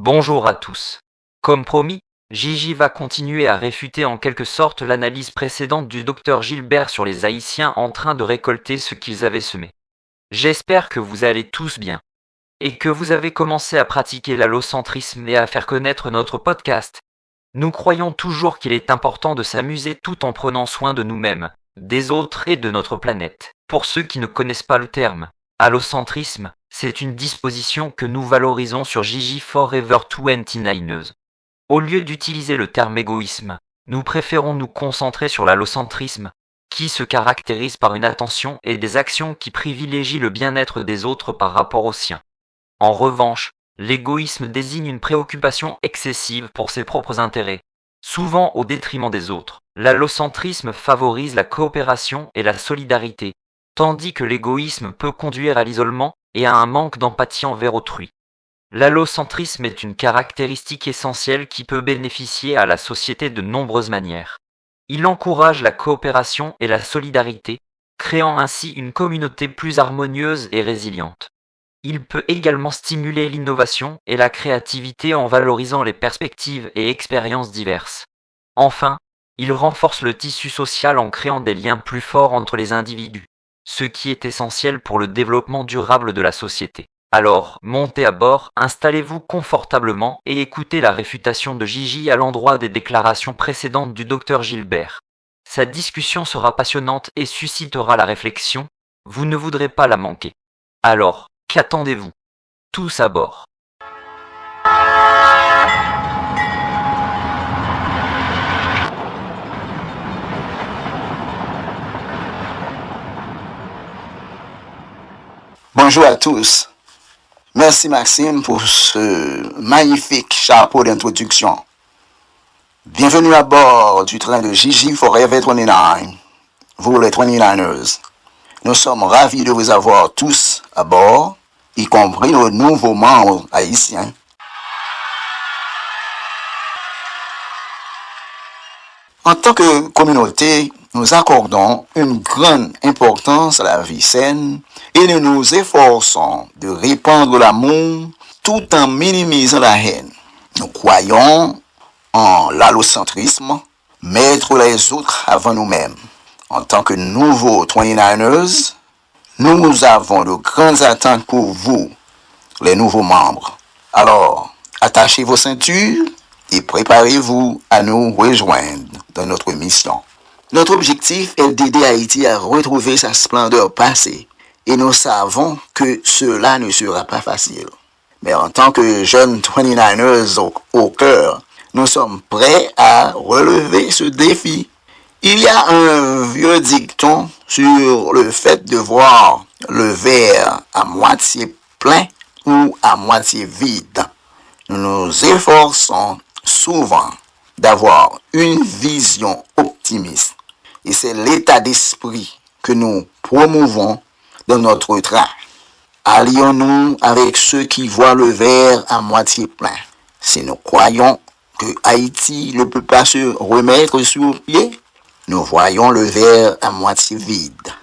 Bonjour à tous. Comme promis, Gigi va continuer à réfuter en quelque sorte l'analyse précédente du docteur Gilbert sur les Haïtiens en train de récolter ce qu'ils avaient semé. J'espère que vous allez tous bien et que vous avez commencé à pratiquer l'allocentrisme et à faire connaître notre podcast. Nous croyons toujours qu'il est important de s'amuser tout en prenant soin de nous-mêmes, des autres et de notre planète. Pour ceux qui ne connaissent pas le terme, allocentrisme, c'est une disposition que nous valorisons sur Gigi Forever 29ers. Au lieu d'utiliser le terme égoïsme, nous préférons nous concentrer sur l'allocentrisme, qui se caractérise par une attention et des actions qui privilégient le bien-être des autres par rapport au sien. En revanche, l'égoïsme désigne une préoccupation excessive pour ses propres intérêts, souvent au détriment des autres. L'allocentrisme favorise la coopération et la solidarité, tandis que l'égoïsme peut conduire à l'isolement et à un manque d'empathie envers autrui. L'allocentrisme est une caractéristique essentielle qui peut bénéficier à la société de nombreuses manières. Il encourage la coopération et la solidarité, créant ainsi une communauté plus harmonieuse et résiliente. Il peut également stimuler l'innovation et la créativité en valorisant les perspectives et expériences diverses. Enfin, il renforce le tissu social en créant des liens plus forts entre les individus, ce qui est essentiel pour le développement durable de la société. Alors, montez à bord, installez-vous confortablement et écoutez la réfutation de Gigi à l'endroit des déclarations précédentes du docteur Gilbert. Sa discussion sera passionnante et suscitera la réflexion, vous ne voudrez pas la manquer. Alors, qu'attendez-vous? Tous à bord. Bonjour à tous. Merci Maxime pour ce magnifique chapeau d'introduction. Bienvenue à bord du train de Gigi Forever 29, vous les 29ers. Nous sommes ravis de vous avoir tous à bord, y compris nos nouveaux membres haïtiens. En tant que communauté, nous accordons une grande importance à la vie saine et nous nous efforçons de répandre l'amour tout en minimisant la haine. Nous croyons en l'allocentrisme, mettre les autres avant nous-mêmes. En tant que nouveaux 29ers, nous avons de grandes attentes pour vous, les nouveaux membres. Alors, attachez vos ceintures et préparez-vous à nous rejoindre dans notre mission. Notre objectif est d'aider Haïti à retrouver sa splendeur passée et nous savons que cela ne sera pas facile. Mais en tant que jeunes 29ers au cœur, nous sommes prêts à relever ce défi. Il y a un vieux dicton sur le fait de voir le verre à moitié plein ou à moitié vide. Nous nous efforçons souvent d'avoir une vision optimiste. Et c'est l'état d'esprit que nous promouvons dans notre train. Allions-nous avec ceux qui voient le verre à moitié plein. Si nous croyons que Haïti ne peut pas se remettre sur pied, nous voyons le verre à moitié vide.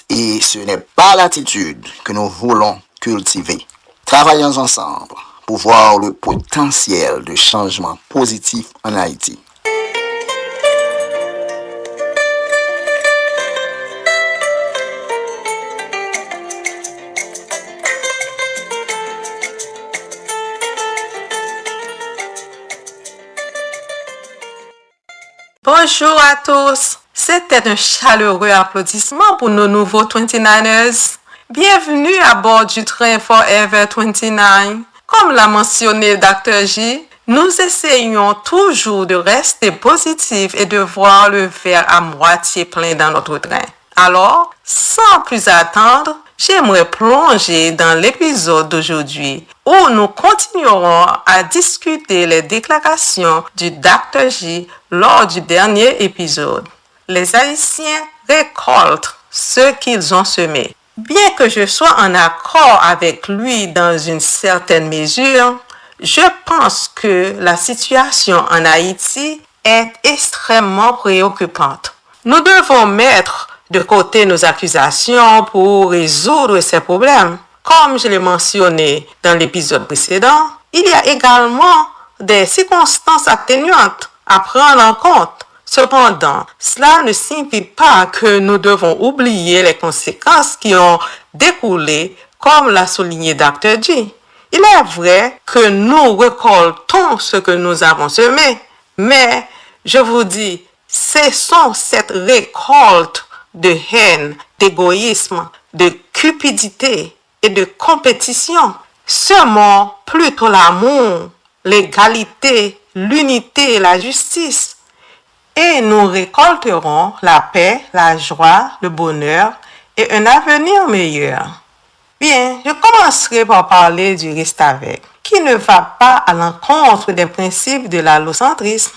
Et ce n'est pas l'attitude que nous voulons cultiver. Travaillons ensemble pour voir le potentiel de changement positif en Haïti. Bonjour à tous. C'était un chaleureux applaudissement pour nos nouveaux 29ers. Bienvenue à bord du train Forever 29. Comme l'a mentionné Dr. J, nous essayons toujours de rester positifs et de voir le verre à moitié plein dans notre train. Alors, sans plus attendre, j'aimerais plonger dans l'épisode d'aujourd'hui où nous continuerons à discuter les déclarations du Dr. J lors du dernier épisode. Les Haïtiens récoltent ce qu'ils ont semé. Bien que je sois en accord avec lui dans une certaine mesure, je pense que la situation en Haïti est extrêmement préoccupante. Nous devons mettre de côté nos accusations pour résoudre ces problèmes. Comme je l'ai mentionné dans l'épisode précédent, Il y a également des circonstances atténuantes à prendre en compte. Cependant, cela ne signifie pas que nous devons oublier les conséquences qui ont découlé, comme l'a souligné Dr. G. Il est vrai que nous récoltons ce que nous avons semé, mais je vous dis, cessons cette récolte de haine, d'égoïsme, de cupidité et de compétition. Semons plutôt l'amour, l'égalité, l'unité et la justice. Et nous récolterons la paix, la joie, le bonheur et un avenir meilleur. Bien, je commencerai par parler du reste avec, qui ne va pas à l'encontre des principes de l'allocentrisme.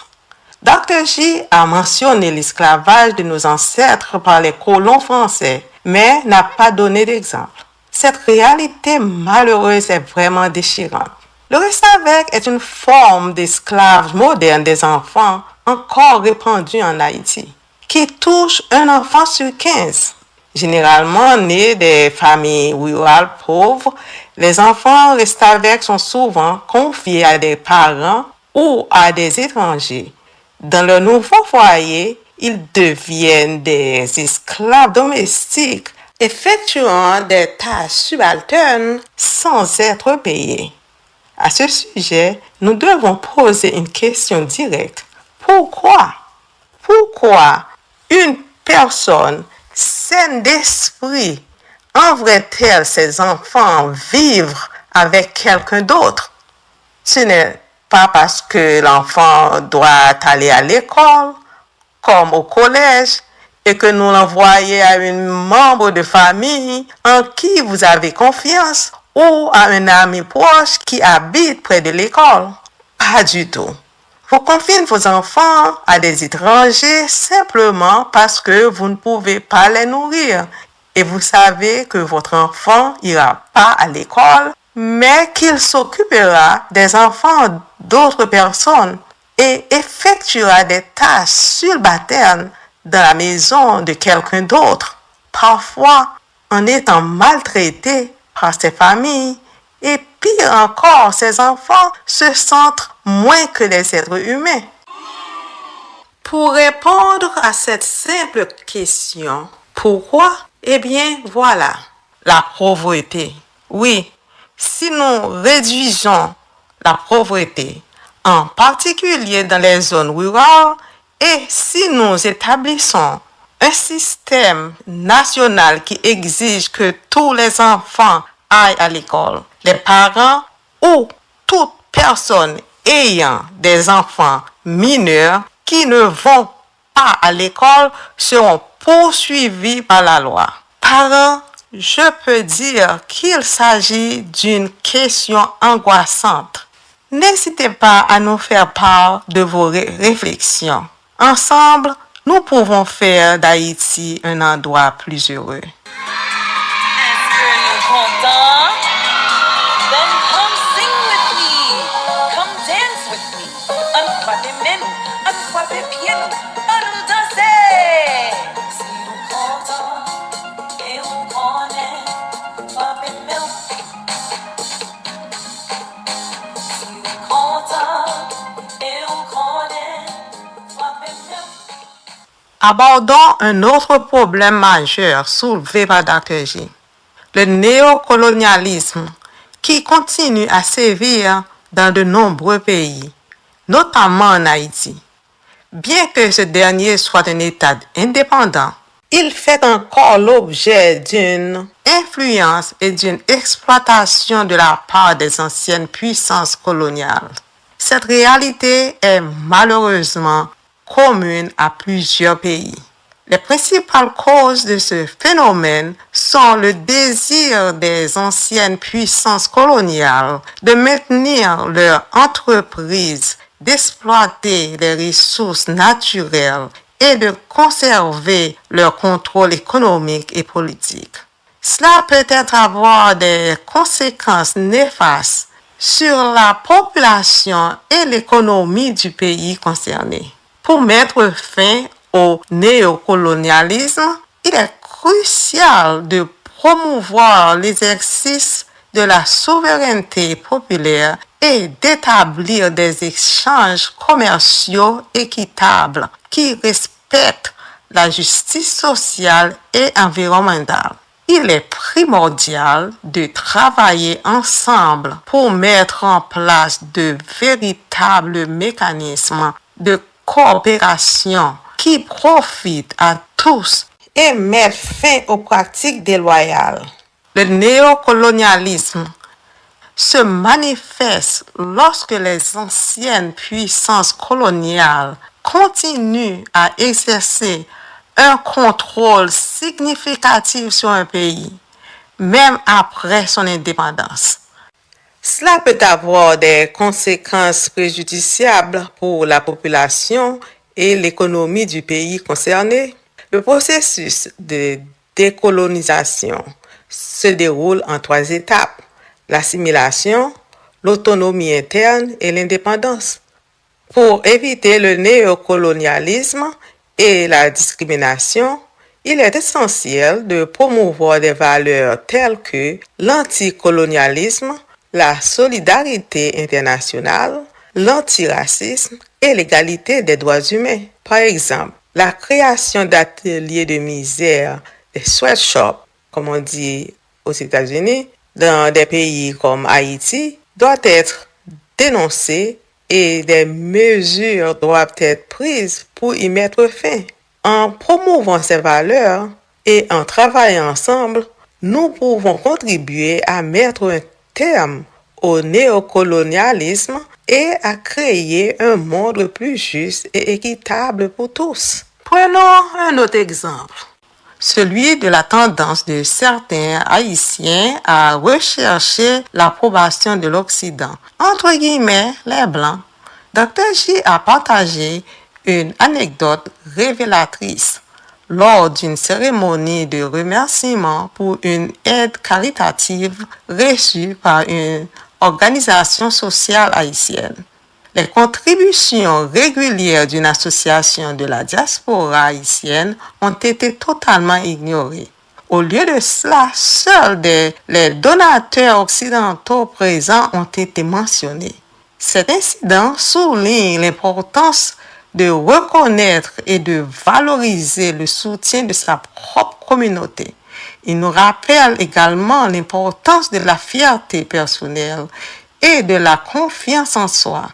Dr. J a mentionné l'esclavage de nos ancêtres par les colons français, mais n'a pas donné d'exemple. Cette réalité malheureuse est vraiment déchirante. Le reste avec est une forme d'esclavage moderne des enfants encore répandue en Haïti, qui touche un enfant sur 15. Généralement nés des familles rurales pauvres, les enfants restent avec sont souvent confiés à des parents ou à des étrangers. Dans le nouveau foyer, ils deviennent des esclaves domestiques, effectuant des tâches subalternes sans être payés. À ce sujet, nous devons poser une question directe. Pourquoi une personne saine d'esprit enverrait-elle ses enfants vivre avec quelqu'un d'autre? Ce n'est pas parce que l'enfant doit aller à l'école, comme au collège, et que nous l'envoyons à un membre de famille en qui vous avez confiance ou à un ami proche qui habite près de l'école. Pas du tout. Vous confiez vos enfants à des étrangers simplement parce que vous ne pouvez pas les nourrir et vous savez que votre enfant n'ira pas à l'école, mais qu'il s'occupera des enfants d'autres personnes et effectuera des tâches subalternes dans la maison de quelqu'un d'autre, parfois en étant maltraité par ses familles, et pire encore, ces enfants se sentent moins que les êtres humains. Pour répondre à cette simple question, pourquoi? Eh bien, voilà, la pauvreté. Oui, si nous réduisons la pauvreté, en particulier dans les zones rurales, et si nous établissons un système national qui exige que tous les enfants aillent à l'école, les parents ou toute personne ayant des enfants mineurs qui ne vont pas à l'école seront poursuivis par la loi. Parents, je peux dire qu'il s'agit d'une question angoissante. N'hésitez pas à nous faire part de vos réflexions. Ensemble, nous pouvons faire d'Haïti un endroit plus heureux. Abordons un autre problème majeur soulevé par Dr. J, le néocolonialisme qui continue à sévir dans de nombreux pays, notamment en Haïti. Bien que ce dernier soit un État indépendant, il fait encore l'objet d'une influence et d'une exploitation de la part des anciennes puissances coloniales. Cette réalité est malheureusement commune à plusieurs pays. Les principales causes de ce phénomène sont le désir des anciennes puissances coloniales de maintenir leur entreprise, d'exploiter les ressources naturelles et de conserver leur contrôle économique et politique. Cela peut être avoir des conséquences néfastes sur la population et l'économie du pays concerné. Pour mettre fin au néocolonialisme, il est crucial de promouvoir l'exercice de la souveraineté populaire et d'établir des échanges commerciaux équitables qui respectent la justice sociale et environnementale. Il est primordial de travailler ensemble pour mettre en place de véritables mécanismes de coopération qui profitent à tous et mettent fin aux pratiques déloyales. Le néocolonialisme se manifeste lorsque les anciennes puissances coloniales continuent à exercer un contrôle significatif sur un pays, même après son indépendance. Cela peut avoir des conséquences préjudiciables pour la population et l'économie du pays concerné. Le processus de décolonisation se déroule en 3 étapes: l'assimilation, l'autonomie interne et l'indépendance. Pour éviter le néocolonialisme et la discrimination, il est essentiel de promouvoir des valeurs telles que l'anticolonialisme, la solidarité internationale, l'antiracisme et l'égalité des droits humains. Par exemple, la création d'ateliers de misère, des sweatshops, comme on dit aux États-Unis, dans des pays comme Haïti, doit être dénoncée et des mesures doivent être prises pour y mettre fin. En promouvant ces valeurs et en travaillant ensemble, nous pouvons contribuer à mettre un terme au néocolonialisme et à créer un monde plus juste et équitable pour tous. Prenons un autre exemple, celui de la tendance de certains Haïtiens à rechercher l'approbation de l'Occident, entre guillemets les Blancs. Dr. J a partagé une anecdote révélatrice lors d'une cérémonie de remerciement pour une aide caritative reçue par une organisation sociale haïtienne. Les contributions régulières d'une association de la diaspora haïtienne ont été totalement ignorées. Au lieu de cela, seuls les donateurs occidentaux présents ont été mentionnés. Cet incident souligne l'importance de reconnaître et de valoriser le soutien de sa propre communauté. Il nous rappelle également l'importance de la fierté personnelle et de la confiance en soi,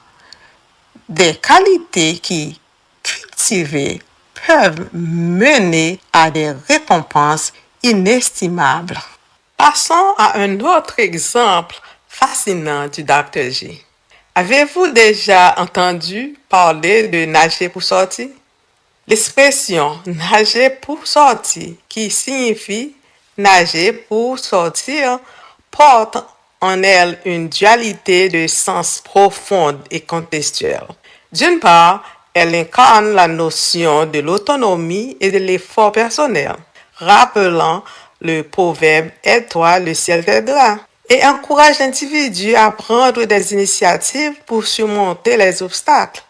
des qualités qui, cultivées, peuvent mener à des récompenses inestimables. Passons à un autre exemple fascinant du Dr. J. Avez-vous déjà entendu parler de nager pour sortir? L'expression nager pour sortir, qui signifie nager pour sortir, porte en elle une dualité de sens profonde et contextuelle. D'une part, elle incarne la notion de l'autonomie et de l'effort personnel, rappelant le proverbe « Aide-toi, le ciel t'aidera » et encourage l'individu à prendre des initiatives pour surmonter les obstacles.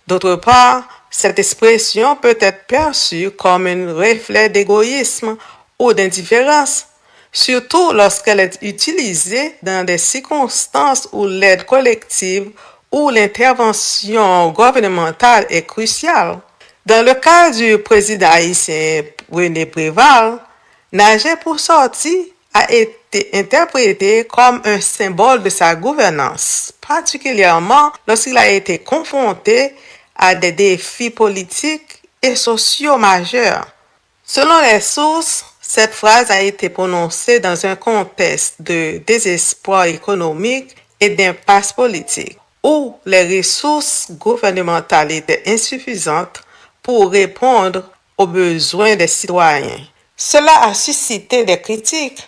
D'autre part, cette expression peut être perçue comme un reflet d'égoïsme ou d'indifférence, surtout lorsqu'elle est utilisée dans des circonstances où l'aide collective ou l'intervention gouvernementale est cruciale. Dans le cas du président haïtien René Préval, nager pour sortir a été interprété comme un symbole de sa gouvernance, particulièrement lorsqu'il a été confronté à des défis politiques et sociaux majeurs. Selon les sources, cette phrase a été prononcée dans un contexte de désespoir économique et d'impasse politique, où les ressources gouvernementales étaient insuffisantes pour répondre aux besoins des citoyens. Cela a suscité des critiques.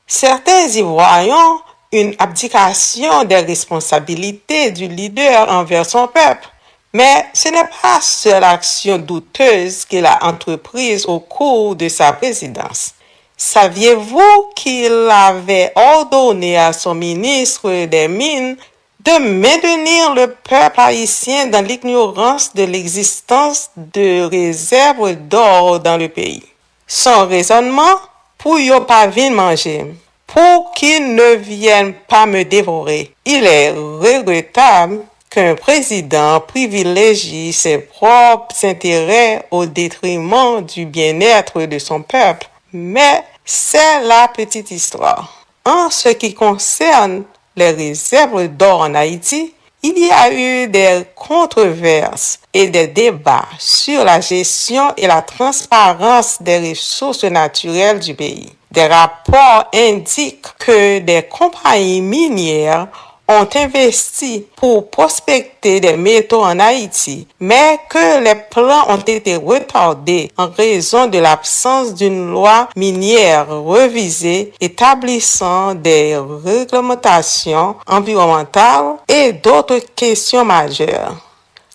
Certains y voyant une abdication des responsabilités du leader envers son peuple. Mais ce n'est pas seule action douteuse qu'il a entreprise au cours de sa présidence. Saviez-vous qu'il avait ordonné à son ministre des Mines de maintenir le peuple haïtien dans l'ignorance de l'existence de réserves d'or dans le pays? Son raisonnement, pour yo pas vin manger, pour qu'ils ne viennent pas me dévorer. Il est regrettable qu'un président privilégie ses propres intérêts au détriment du bien-être de son peuple. Mais c'est la petite histoire. En ce qui concerne les réserves d'or en Haïti, il y a eu des controverses et des débats sur la gestion et la transparence des ressources naturelles du pays. Des rapports indiquent que des compagnies minières ont investi pour prospecter des métaux en Haïti, mais que les plans ont été retardés en raison de l'absence d'une loi minière revisée établissant des réglementations environnementales et d'autres questions majeures.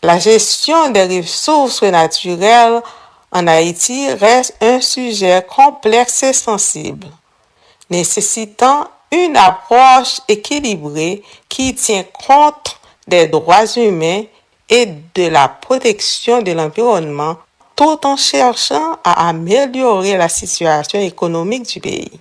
La gestion des ressources naturelles en Haïti reste un sujet complexe et sensible, nécessitant une approche équilibrée qui tient compte des droits humains et de la protection de l'environnement tout en cherchant à améliorer la situation économique du pays.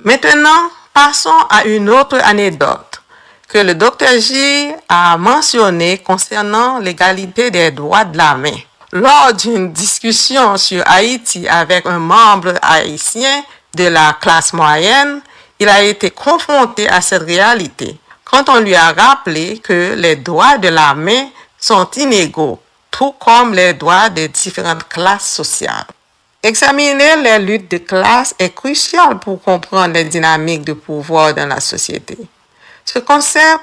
Maintenant, passons à une autre anecdote que le Dr J a mentionnée concernant l'égalité des droits de la main. Lors d'une discussion sur Haïti avec un membre haïtien de la classe moyenne, il a été confronté à cette réalité quand on lui a rappelé que les droits de la main sont inégaux, tout comme les droits des différentes classes sociales. Examiner les luttes de classe est crucial pour comprendre les dynamiques de pouvoir dans la société. Ce concept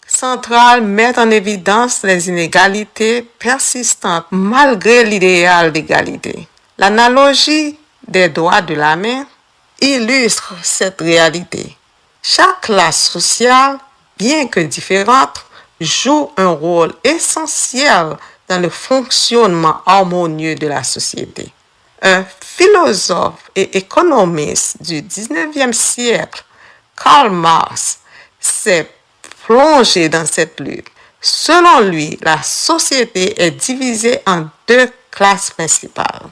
central met en évidence les inégalités persistantes malgré l'idéal d'égalité. L'analogie des doigts de la main illustre cette réalité. Chaque classe sociale, bien que différente, joue un rôle essentiel dans le fonctionnement harmonieux de la société. Un philosophe et économiste du 19e siècle, Karl Marx, s'est plongé dans cette lutte. Selon lui, la société est divisée en deux classes principales.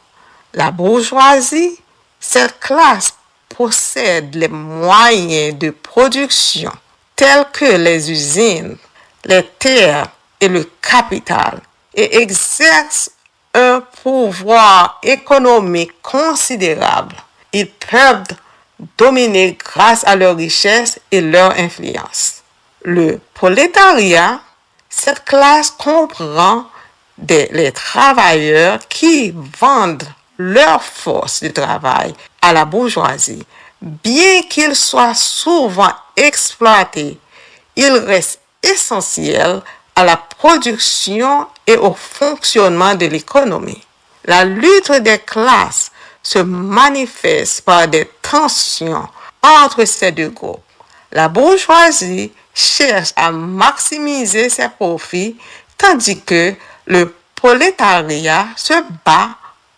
La bourgeoisie, cette classe possède les moyens de production tels que les usines, les terres et le capital et exerce un pouvoir économique considérable. Ils peuvent dominer grâce à leur richesse et leur influence. Le prolétariat, cette classe comprend les travailleurs qui vendent leur force de travail à la bourgeoisie. Bien qu'ils soient souvent exploités, ils restent essentiels à la production et au fonctionnement de l'économie. La lutte des classes se manifeste par des tensions entre ces deux groupes. La bourgeoisie cherche à maximiser ses profits, tandis que le prolétariat se bat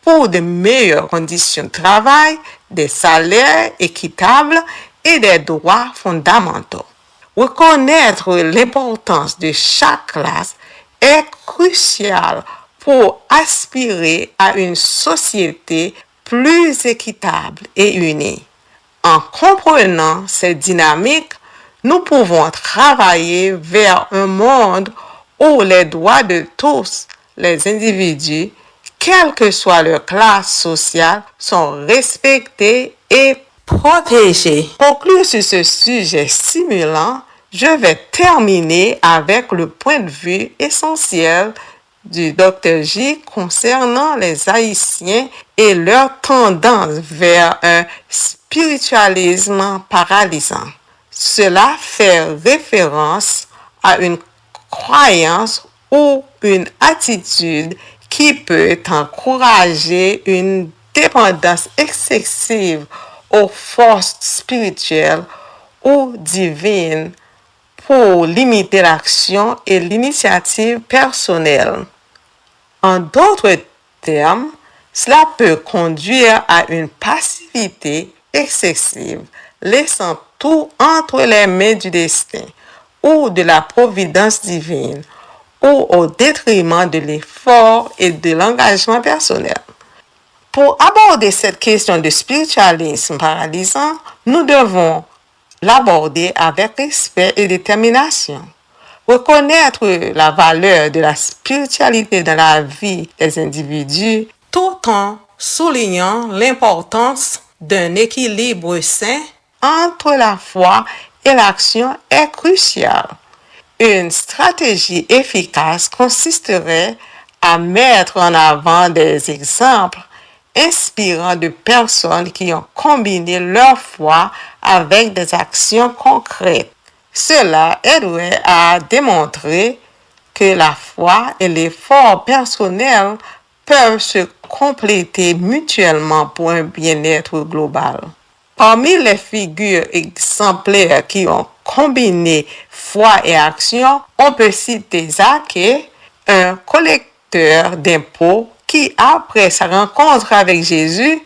pour de meilleures conditions de travail, des salaires équitables et des droits fondamentaux. Reconnaître l'importance de chaque classe est crucial pour aspirer à une société plus équitable et unie. En comprenant ces dynamiques, nous pouvons travailler vers un monde où les droits de tous les individus, quelle que soit leur classe sociale, sont respectés et protégés. Pour conclure sur ce sujet stimulant, je vais terminer avec le point de vue essentiel du Dr J concernant les Haïtiens et leur tendance vers un spiritualisme paralysant. Cela fait référence à une croyance ou une attitude qui peut encourager une dépendance excessive aux forces spirituelles ou divines pour limiter l'action et l'initiative personnelle. En d'autres termes, Cela peut conduire à une passivité excessive, laissant tout entre les mains du destin ou de la providence divine, ou au détriment de l'effort et de l'engagement personnel. Pour aborder cette question de spiritualisme paralysant, nous devons l'aborder avec respect et détermination. Reconnaître la valeur de la spiritualité dans la vie des individus tout en soulignant l'importance d'un équilibre sain entre la foi et l'action est crucial. Une stratégie efficace consisterait à mettre en avant des exemples inspirants de personnes qui ont combiné leur foi avec des actions concrètes. Cela aiderait à démontrer que la foi et l'effort personnel peuvent se compléter mutuellement pour un bien-être global. Parmi les figures exemplaires qui ont combiné foi et action, on peut citer Zaché, un collecteur d'impôts qui, après sa rencontre avec Jésus,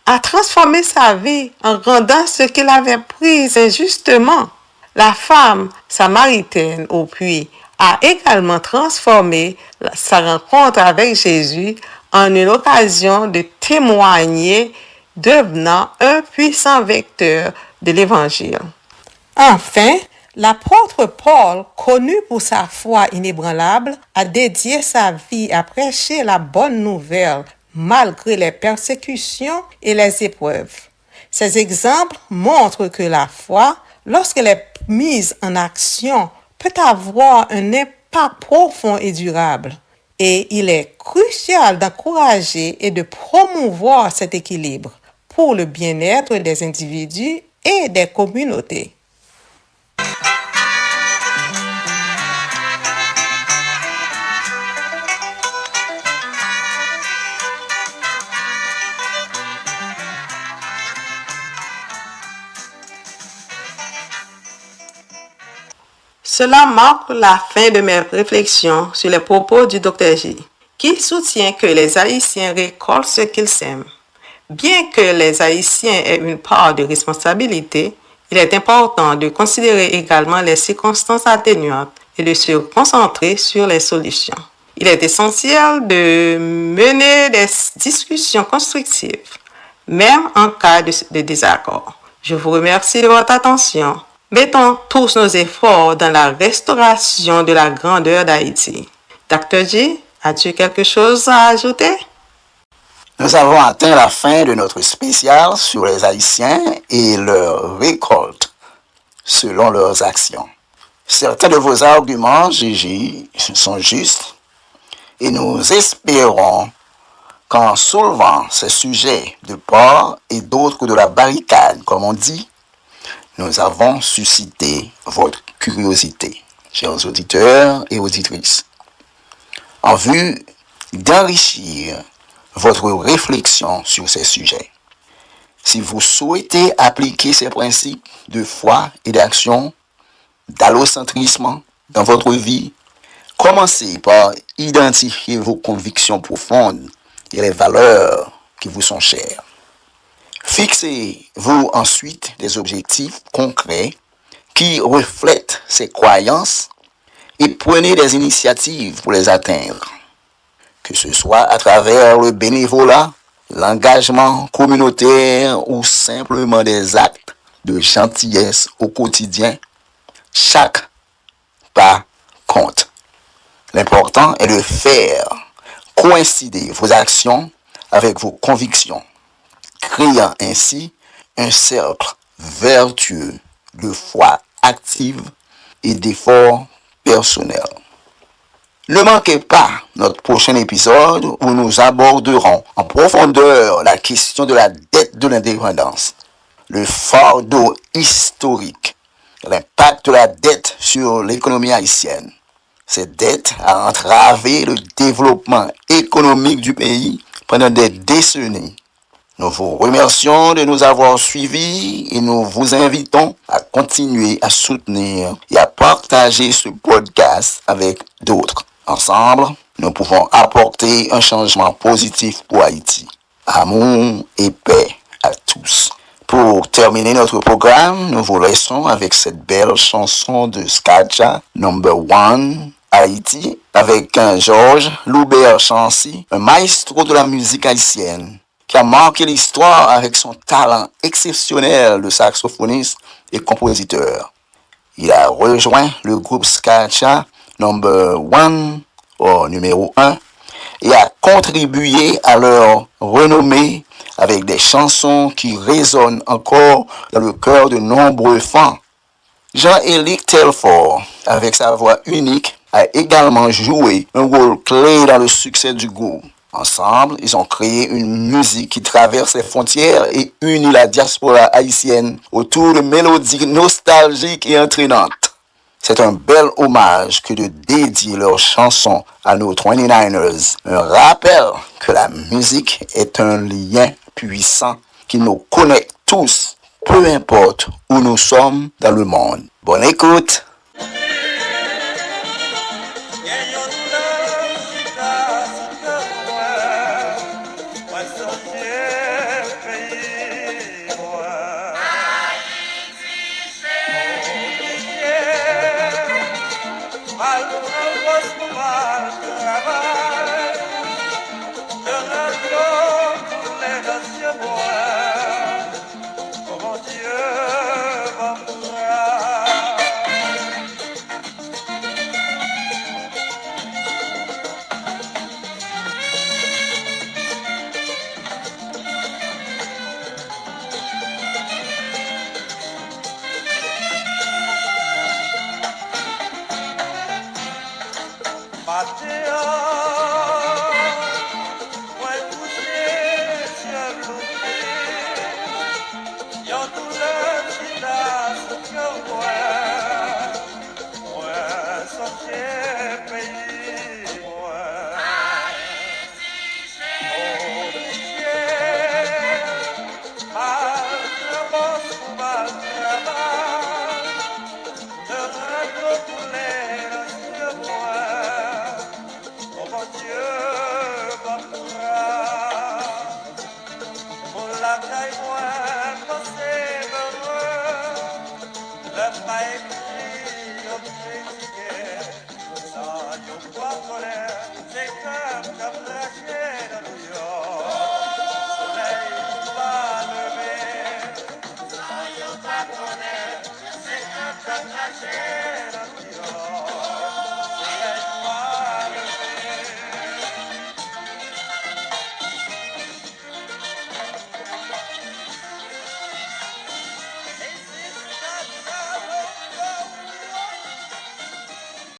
a transformé sa vie en rendant ce qu'il avait pris injustement. La femme samaritaine au puits a également transformé sa rencontre avec Jésus en une occasion de témoigner, devenant un puissant vecteur de l'Évangile. Enfin, l'apôtre Paul, connu pour sa foi inébranlable, a dédié sa vie à prêcher la bonne nouvelle malgré les persécutions et les épreuves. Ces exemples montrent que la foi, lorsqu'elle est mise en action, peut avoir un impact profond et durable. Et il est crucial d'encourager et de promouvoir cet équilibre pour le bien-être des individus et des communautés. Cela marque la fin de mes réflexions sur les propos du Dr J, qui soutient que les Haïtiens récoltent ce qu'ils sèment. Bien que les Haïtiens aient une part de responsabilité, il est important de considérer également les circonstances atténuantes et de se concentrer sur les solutions. Il est essentiel de mener des discussions constructives, même en cas de désaccord. Je vous remercie de votre attention. Mettons tous nos efforts dans la restauration de la grandeur d'Haïti. Dr. J, as-tu quelque chose à ajouter? Nous avons atteint la fin de notre spécial sur les Haïtiens et leur récolte selon leurs actions. Certains de vos arguments, Gigi, sont justes et nous espérons qu'en soulevant ces sujets de part et d'autres de la barricade, comme on dit, nous avons suscité votre curiosité, chers auditeurs et auditrices, en vue d'enrichir votre réflexion sur ces sujets. Si vous souhaitez appliquer ces principes de foi et d'action, d'allocentrisme dans votre vie, commencez par identifier vos convictions profondes et les valeurs qui vous sont chères. Fixez-vous ensuite des objectifs concrets qui reflètent ces croyances et prenez des initiatives pour les atteindre, que ce soit à travers le bénévolat, l'engagement communautaire ou simplement des actes de gentillesse au quotidien. Chaque pas compte. L'important est de faire coïncider vos actions avec vos convictions, créant ainsi un cercle vertueux de foi active et d'efforts personnels. Ne manquez pas notre prochain épisode où nous aborderons en profondeur la question de la dette de l'indépendance, le fardeau historique, l'impact de la dette sur l'économie haïtienne. Cette dette a entravé le développement économique du pays pendant des décennies. Nous vous remercions de nous avoir suivis et nous vous invitons à continuer à soutenir et à partager ce podcast avec d'autres. Ensemble, nous pouvons apporter un changement positif pour Haïti. Amour et paix à tous. Pour terminer notre programme, nous vous laissons avec cette belle chanson de Skacha, Number One, Haïti, avec un Georges Loubert Chancy, un maestro de la musique haïtienne, qui a marqué l'histoire avec son talent exceptionnel de saxophoniste et compositeur. Il a rejoint le groupe Skacha Number One, ou numéro 1, et a contribué à leur renommée avec des chansons qui résonnent encore dans le cœur de nombreux fans. Jean-Élique Telfort, avec sa voix unique, a également joué un rôle clé dans le succès du groupe. Ensemble, ils ont créé une musique qui traverse les frontières et unit la diaspora haïtienne autour de mélodies nostalgiques et entraînantes. C'est un bel hommage que de dédier leurs chansons à nos 29ers. Un rappel que la musique est un lien puissant qui nous connecte tous, peu importe où nous sommes dans le monde. Bonne écoute! Touch it.